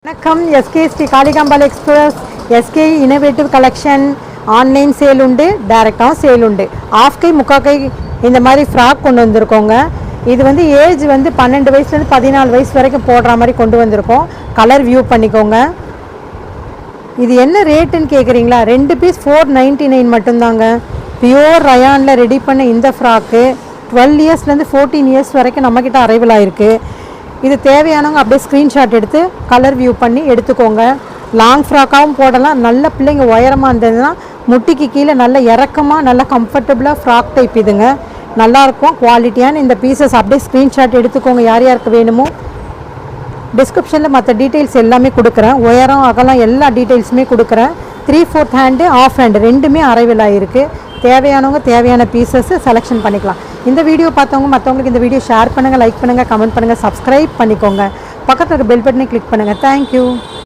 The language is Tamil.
வணக்கம் SK Shri Kalikambal express SK innovative collection online sale உண்டு, டைரெக்டாகவும் சேல் உண்டு. ஆஃப் கை முக்கால் கை இந்த மாதிரி ஃப்ராக் கொண்டு வந்திருக்கோங்க. இது வந்து ஏஜ் வந்து 12 வயசுலேருந்து 14 வயசு வரைக்கும் போடுற மாதிரி கொண்டு வந்திருக்கோம். கலர் வியூ பண்ணிக்கோங்க. இது என்ன ரேட்டுன்னு கேட்குறீங்களா? 2 பீஸ் 499 மட்டும்தாங்க. பியோர் ரயானில் ரெடி பண்ண இந்த ஃப்ராக்கு 12 இயர்ஸ்லேருந்து 14 இயர்ஸ் வரைக்கும் நம்மக்கிட்ட அரைவல் ஆகிருக்கு. இது தேவையானவங்க அப்படியே ஸ்க்ரீன்ஷாட் எடுத்து கலர் வியூ பண்ணி எடுத்துக்கோங்க. லாங் ஃப்ராக்காகவும் போடலாம். நல்ல பிள்ளைங்க உயரமாக இருந்ததுன்னா முட்டிக்கு கீழே நல்ல இறக்கமாக நல்ல கம்ஃபர்டபுளாக ஃப்ராக் டைப் இதுங்க. நல்லாயிருக்கும் குவாலிட்டியான இந்த பீசஸ். அப்படியே ஸ்க்ரீன்ஷாட் எடுத்துக்கோங்க யார் யாருக்கு வேணுமோ. டிஸ்கிரிப்ஷனில் மற்ற டீட்டெயில்ஸ் எல்லாமே கொடுக்குறேன். உயரம் அகலம் எல்லா டீட்டெயில்ஸுமே கொடுக்குறேன். 3/4 ஹேண்டு ஆஃப் ஹேண்டு ரெண்டுமே அரைவல் ஆகிருக்கு. தேவையானவங்க தேவையான பீசஸ் செலெக்ஷன் பண்ணிக்கலாம். இந்த வீடியோ பார்த்தவங்க மற்றவங்களுக்கு இந்த வீடியோ ஷேர் பண்ணுங்கள், லைக் பண்ணுங்கள், கமெண்ட் பண்ணுங்கள், சப்ஸ்கிரைப் பண்ணிக்கோங்க. பக்கத்தில் இருக்க பெல் பட்டனை கிளிக் பண்ணுங்கள். தேங்க்யூ.